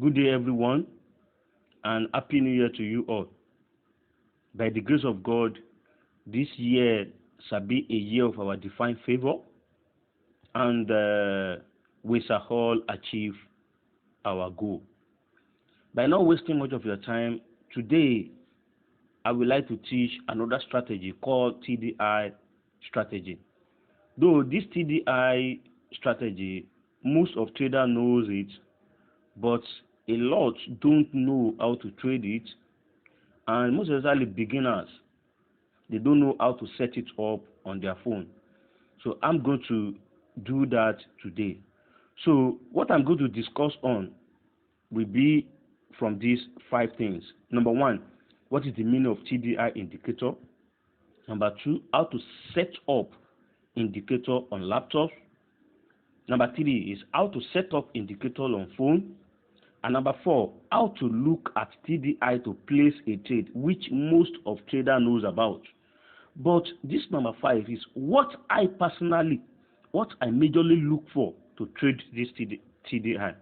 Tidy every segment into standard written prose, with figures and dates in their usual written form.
Good day, everyone, and Happy New Year to you all. By the grace of God, this year shall be a year of our divine favor, and we shall all achieve our goal. By not wasting much of your time, today I would like to teach another strategy called TDI strategy. Though this TDI strategy, most of traders knows it, but a lot don't know how to trade it, and most especially beginners, they don't know how to set it up on their phone. So I'm going to do that today. So what I'm going to discuss on will be from these 5 things. Number 1, what is the meaning of TDI indicator? Number 2, how to set up indicator on laptops. Number 3 is how to set up indicator on phone. And number 4, how to look at TDI to place a trade, which most of trader knows about. But this number 5 is what I majorly look for to trade this TDI.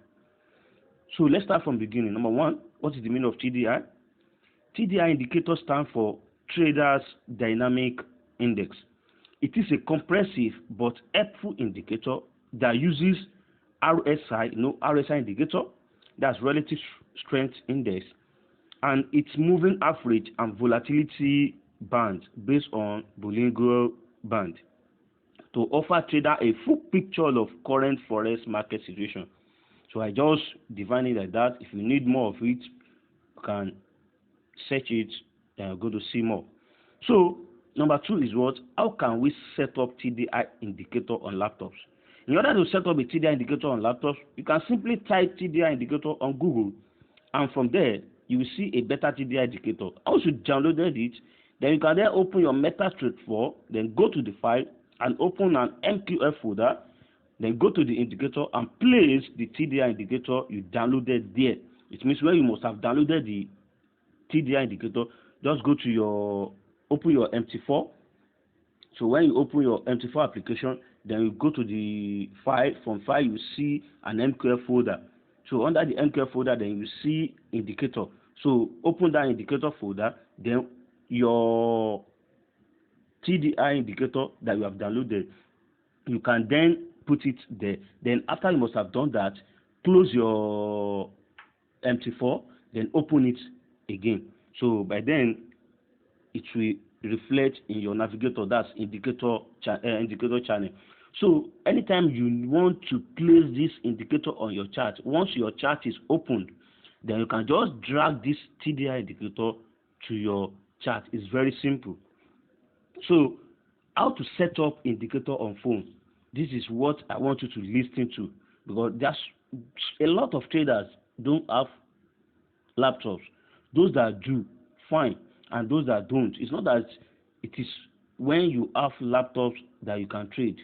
So let's start from the beginning. Number 1, what is the meaning of TDI? TDI indicator stands for Traders Dynamic Index. It is a comprehensive but helpful indicator that uses RSI, RSI indicator, that's relative strength index, and its moving average and volatility band based on Bollinger Band to offer trader a full picture of current forex market situation. So I just define it like that. If you need more of it, you can search it and go to see more. So number 2 is what? How can we set up TDI indicator on laptops? In order to set up a TDI indicator on laptops, you can simply type TDI indicator on Google, and from there you will see a better TDI indicator. Once you downloaded it, then you can then open your MetaTrader 4, then go to the file and open an MQF folder, then go to the indicator and place the TDI indicator you downloaded there. It means where you must have downloaded the TDI indicator, just go to open your MT4. So when you open your MT4 application, then you go to the file. From file, you see an MQF folder. So under the MQF folder, then you see indicator. So open that indicator folder, then your TDI indicator that you have downloaded, you can then put it there. Then after you must have done that, close your MT4, then open it again. So by then, it will reflect in your navigator, that's indicator channel. So anytime you want to place this indicator on your chart, once your chart is opened, then you can just drag this TDI indicator to your chart. It's very simple. So how to set up indicator on phone? This is what I want you to listen to, because there's a lot of traders don't have laptops. Those that do, fine, and those that don't, it's not that it is when you have laptops that you can trade.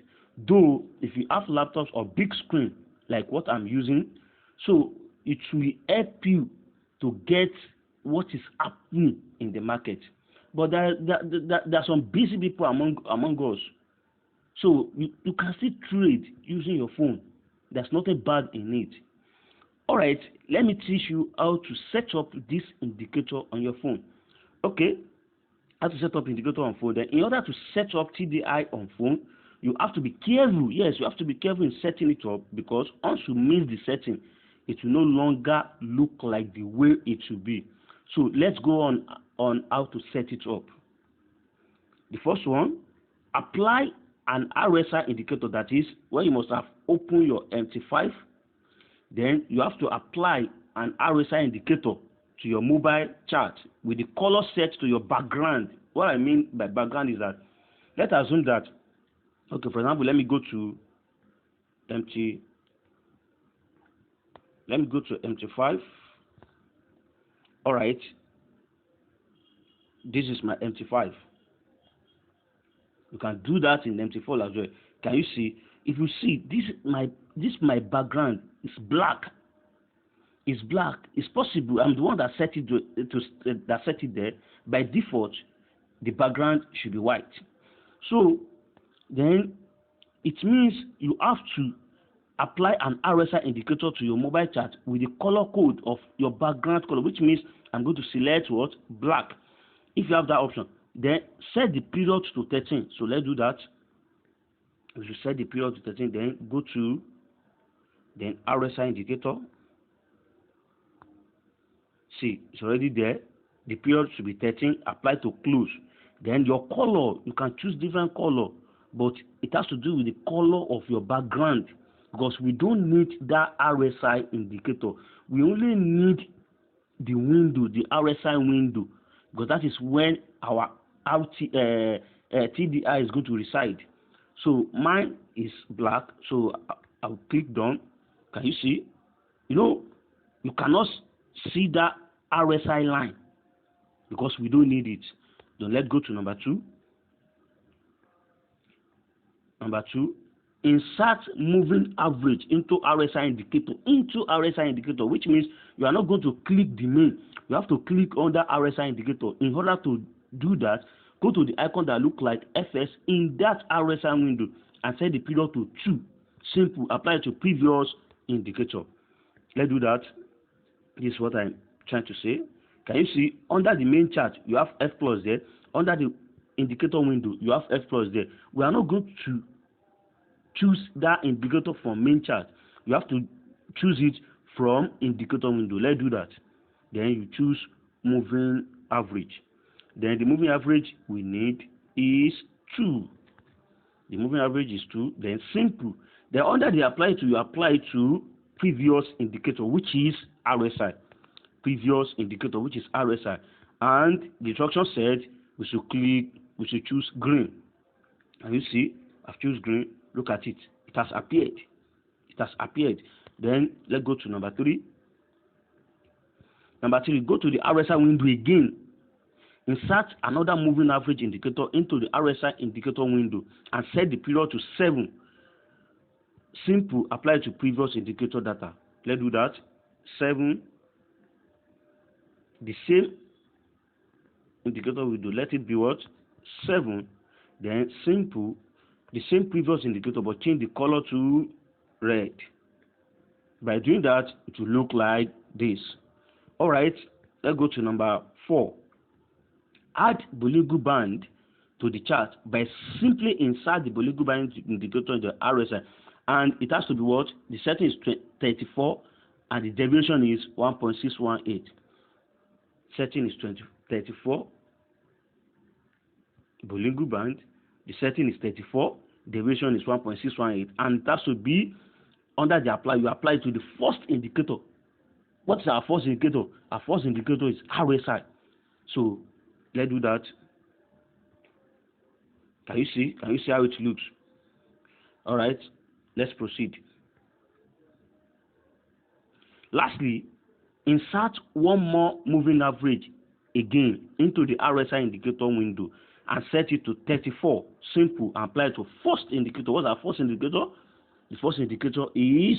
Though if you have laptops or big screen like what I'm using, so it will help you to get what is happening in the market. But there are some busy people among us. So you can still trade using your phone. There's nothing bad in it. All right, let me teach you how to set up this indicator on your phone. Okay, how to set up indicator on phone. Then in order to set up TDI on phone, you have to be careful. Yes, you have to be careful in setting it up, because once you miss the setting, it will no longer look like the way it should be. So let's go on how to set it up. The first one, apply an RSI indicator, that is when you must have opened your MT5. Then you have to apply an RSI indicator to your mobile chart with the color set to your background. What I mean by background is that, let's assume that, okay, for example, let me go to MT5. All right, this is my MT5. You can do that in MT4 as well. Can you see? If you see, my background is black. It's black. It's possible I'm the one that set it there. By default, the background should be white. So then it means you have to apply an RSI indicator to your mobile chart with the color code of your background color, which means I'm going to select what? Black. If you have that option, then set the period to 13. So let's do that. We should set the period to 13, then go to then RSI indicator. See, it's already there. The period should be 13. Apply to close. Then your color, you can choose different color, but it has to do with the color of your background, because we don't need that RSI indicator. We only need the window, the RSI window, because that is when our TDI is going to reside. So mine is black, so I'll click done. Can you see? You cannot see that RSI line because we don't need it. Then let's go to number 2. Number 2, insert moving average into RSI indicator, which means you are not going to click the main. You have to click on the RSI indicator. In order to do that, go to the icon that look like FS in that RSI window and set the period to 2. Simple. Apply it to previous indicator. Let's do that. This is what I'm trying to say. Can you see under the main chart you have F plus there? Under the indicator window you have F plus there. We are not going to choose that indicator from main chart. You have to choose it from indicator window. Let's do that. Then you choose moving average. Then the moving average we need is 2. The moving average is 2. Then simple. Then under the apply to, you apply to previous indicator, which is RSI. Previous indicator, which is RSI. And the instruction said we should choose green. And you see, I've choose green. Look at it. It has appeared. It has appeared. Then let's go to number 3. Number 3, go to the RSI window again. Insert another moving average indicator into the RSI indicator window and set the period to 7. Simple. Apply to previous indicator data. Let's do that. 7. The same indicator we do. Let it be what? 7. Then simple. The same previous indicator, but change the color to red. By doing that, it will look like this. All right. Let's go to number 4. Add Boolean band to the chart by simply insert the Boolean band indicator in the RSI, and it has to be what? The setting is 34 and the deviation is 1.618. Setting is 34. Boolean band. The setting is 34. Deviation is 1.618, and it has to be under the apply. You apply to the first indicator. What is our first indicator? Our first indicator is RSI. So let's do that. Can you see? Can you see how it looks? All right. Let's proceed. Lastly, insert one more moving average again into the RSI indicator window and set it to 34. Simple. Apply to first indicator. What's our first indicator? The first indicator is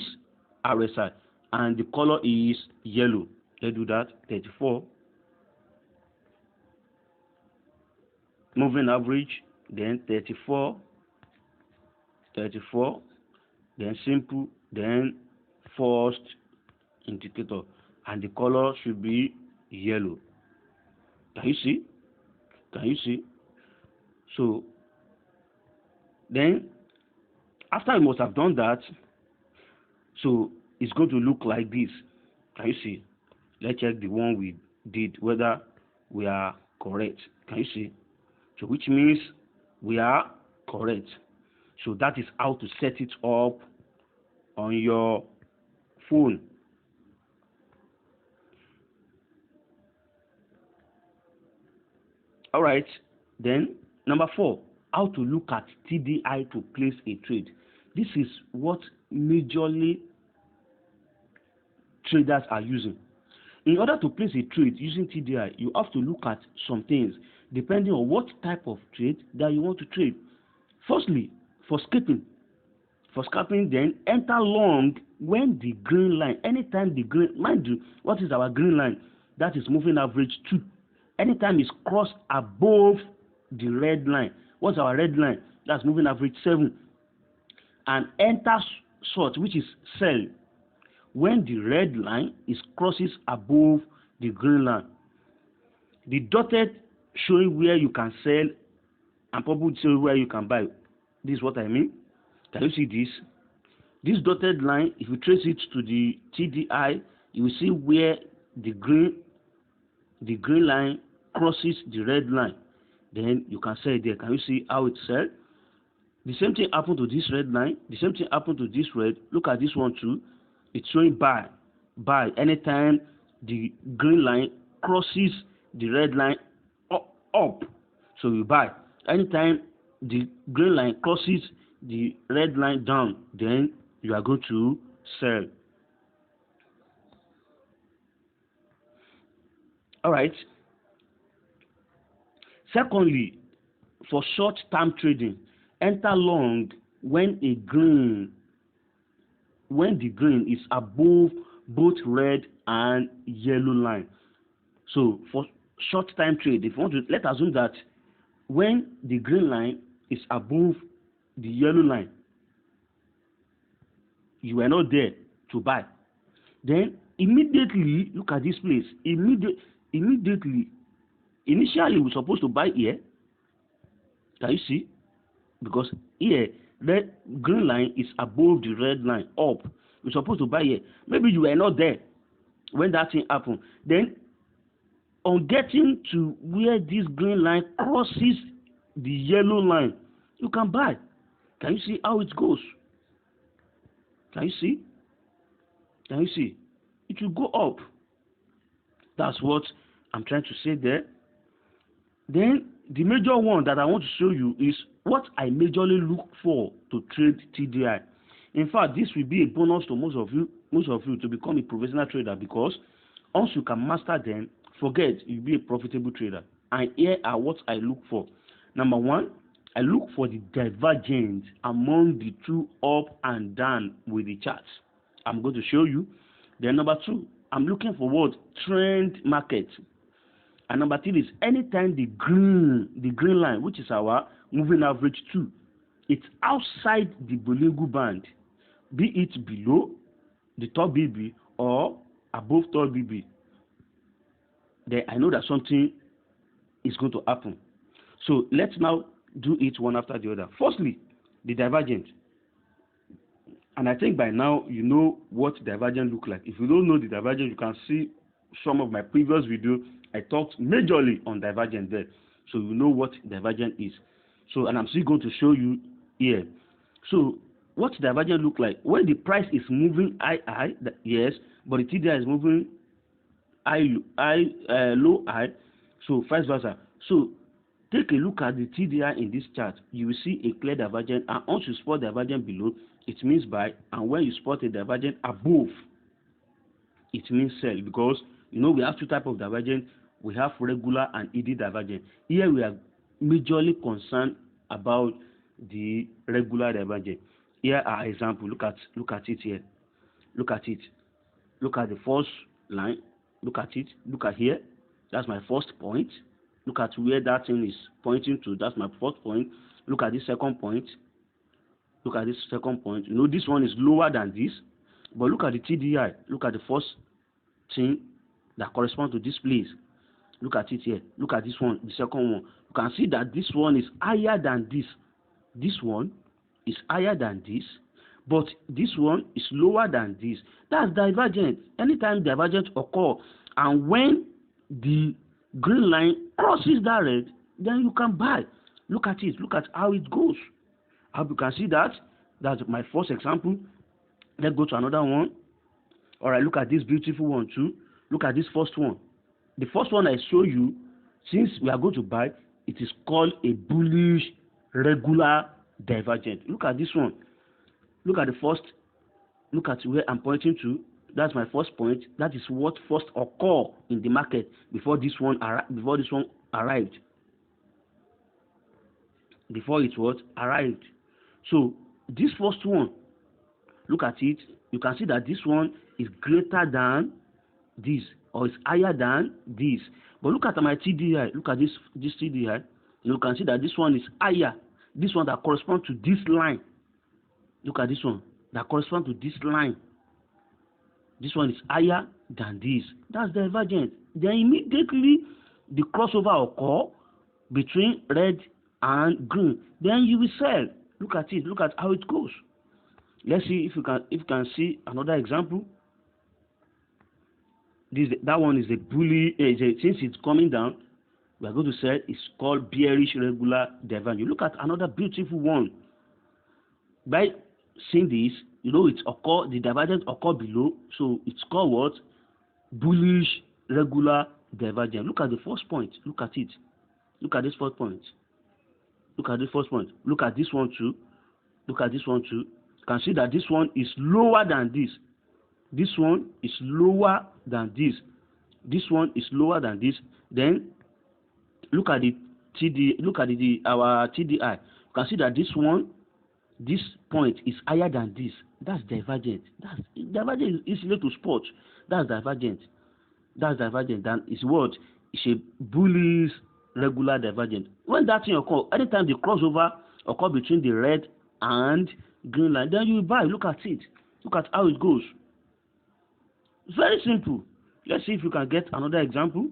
RSI, and the color is yellow. Let's do that. 34. Moving average, then 34, then simple, then first indicator, and the color should be yellow. Can you see? Can you see? So then after you must have done that, so it's going to look like this. Can you see? Let's check the one we did whether we are correct. Can you see? So which means we are correct. So that is how to set it up on your phone. All right. Then number 4, how to look at TDI to place a trade. This is what majorly traders are using. In order to place a trade using TDI, you have to look at some things depending on what type of trade that you want to trade. Firstly, for scalping, then enter long when the green line, anytime the green, mind you, what is our green line? That is moving average 2. Anytime it's crossed above the red line, what's our red line? That's moving average 7. And enter sort, which is sell, when the red line is crosses above the green line. The dotted showing where you can sell and purple showing where you can buy. This is what I mean. Can you see this? This dotted line, if you trace it to the TDI, you will see where the green line crosses the red line. Then you can sell it there. Can you see how it sells? The same thing happened to this red line. The same thing happened to this red. Look at this one too. It's showing buy. Buy. Anytime the green line crosses the red line up, so you buy. Anytime the green line crosses the red line down, then you are going to sell. All right. Secondly, for short-term trading, enter long when the green is above both red and yellow line. So for short-time trade, if you want to, let's assume that when the green line is above the yellow line, you were not there to buy. Then immediately look at this place. Immediately, initially we're supposed to buy here. Can you see? Because here the green line is above the red line up. We're supposed to buy here. Maybe you were not there when that thing happened. Then on getting to where this green line crosses the yellow line, you can buy. Can you see how it goes? Can you see? Can you see? It will go up. That's what I'm trying to say there. Then the major one that I want to show you is what I majorly look for to trade TDI. In fact, this will be a bonus to most of you to become a professional trader, because once you can master them, forget you'll be a profitable trader. And here are what I look for. Number one, I look for the divergence among the two up and down with the charts. I'm going to show you. Then number two, I'm looking for what? Trend market. And number three is anytime the green line, which is our moving average 2, it's outside the Bollinger Band, be it below the top BB or above top BB, then I know that something is going to happen. So let's now do it one after the other. Firstly, the divergence. And I think by now you know what divergence look like. If you don't know the divergence, you can see some of my previous videos. I talked majorly on divergence there, so you know what divergence is. So, and I'm still going to show you here. So, what divergence look like? When the price is moving high, yes, but the TDI is moving low high, so vice versa. So, take a look at the TDI in this chart. You will see a clear divergence, and once you spot divergence below, it means buy, and when you spot a divergence above, it means sell, because you know we have two types of divergence. We have regular and ED divergence. Here we are majorly concerned about the regular divergence. Here are examples. Look at it here. Look at it. Look at the first line. Look at it. Look at here. That's my first point. Look at where that thing is pointing to. That's my fourth point. Look at this second point. Look at this second point. You know this one is lower than this. But look at the TDI. Look at the first thing that corresponds to this place. Look at it here. Look at this one, the second one. You can see that this one is higher than this. This one is higher than this, but this one is lower than this. That's divergent. Anytime divergence occur, and when the green line crosses that red, then you can buy. Look at it. Look at how it goes. I hope you can see that. That's my first example. Let's go to another one. All right, look at this beautiful one too. Look at this first one. The first one I show you, since we are going to buy, it is called a bullish regular divergent. Look at this one. Look at the first. Look at where I'm pointing to. That's my first point. That is what first occurred in the market before this one arrived. Before it was arrived. So this first one, look at it. You can see that this one is greater than this, or is higher than this. But look at my TDI. Look at this TDI. You can see that this one is higher. This one that corresponds to this line. Look at this one. that correspond to this line. This one is higher than this. That's divergent. Then immediately the crossover occur between red and green. Then you will sell. Look at it. Look at how it goes. Let's see if you can see another example. That one is a bully. Since it's coming down, we are going to sell. It's called bearish regular divergence. Look at another beautiful one. By seeing this, the divergence occur below, so it's called what? Bullish regular divergence. Look at the first point. Look at it. Look at this first point. Look at this first point. Look at this one too. Look at this one too. You can see that this one is lower than this. This one is lower than this. This one is lower than this. Then look at the TD. Look at our TDI. You can see that this point is higher than this. That's divergent. Divergent is easy to spot. That's divergent. That's divergent. Then it's what? It's a bullish regular divergent. When that thing occurs, anytime the crossover occur between the red and green line, then you buy. Look at it. Look at how it goes. It's very simple. Let's see if you can get another example.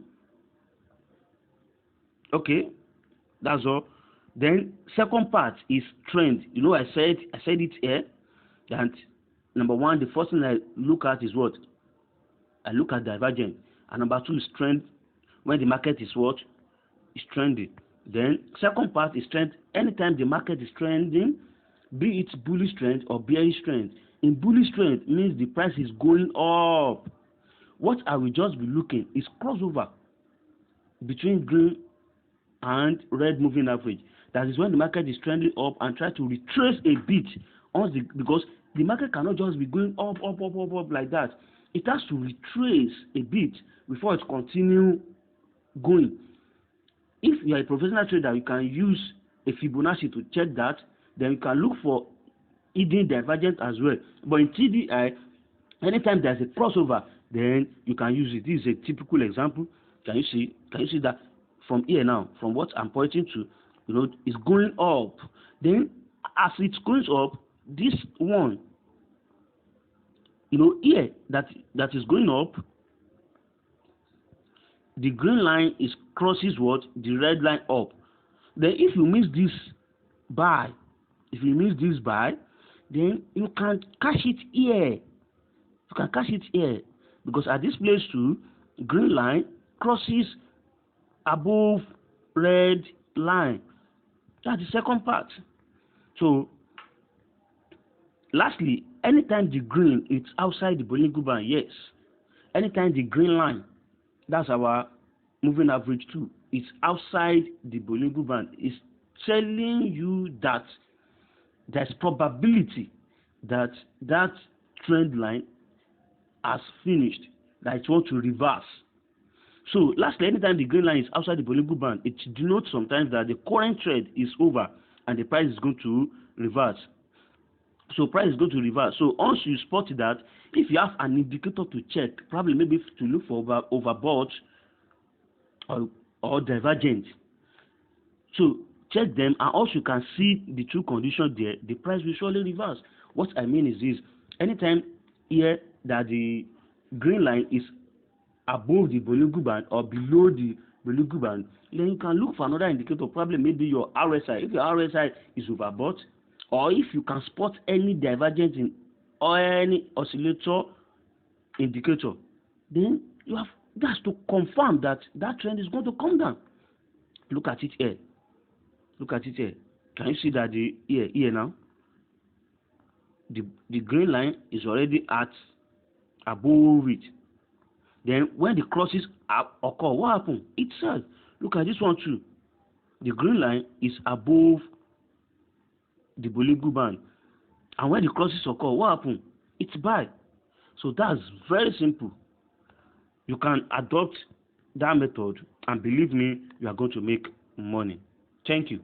Okay, that's all. Then second part is trend. I said it here. That number one, the first thing I look at is what? I look at divergence. And number two is trend. When the market is what? Is trending. Then second part is trend. Anytime the market is trending, be it bullish trend or bearish trend. In bullish trend means the price is going up. What I will just be looking is crossover between green and red moving average. That is when the market is trending up and try to retrace a bit because the market cannot just be going up like that. It has to retrace a bit before it continue going. If you are a professional trader, you can use a Fibonacci to check that. Then you can look for hidden divergence as well. But in TDI, anytime there's a crossover, then you can use it. This is a typical example. Can you see that from here now, from what I'm pointing to, it's going up. Then as it's going up, this one, here that is going up, the green line crosses what? The red line up. Then if you miss this buy, then you can cash it here. You can cash it here because at this place too, green line crosses above red line. That's the second part. So lastly, anytime the green is outside the Bollinger Band, yes. Anytime the green line, that's our moving average too, it's outside the Bollinger Band, it's telling you that there's probability that trend line has finished, that it wants to reverse. So lastly, anytime the green line is outside the Bollinger Band, it denotes sometimes that the current trend is over and the price is going to reverse. So price is going to reverse. So once you spot that, if you have an indicator to check, probably maybe to look for overbought or divergent. So check them, and also you can see the two conditions there. The price will surely reverse. What I mean is this: anytime here that the green line is above the Bollinger Band or below the Bollinger Band, then you can look for another indicator, probably maybe your RSI. If your RSI is overbought, or if you can spot any divergence in or any oscillator indicator, then that's to confirm that trend is going to come down. Look at it here. Look at it here. Can you see that here now? The green line is already at above it. Then when the crosses occur, what happens? It sells. Look at this one too. The green line is above the Bollinger Band. And when the crosses occur, what happens? It's buy. So that's very simple. You can adopt that method, and believe me, you are going to make money. Thank you.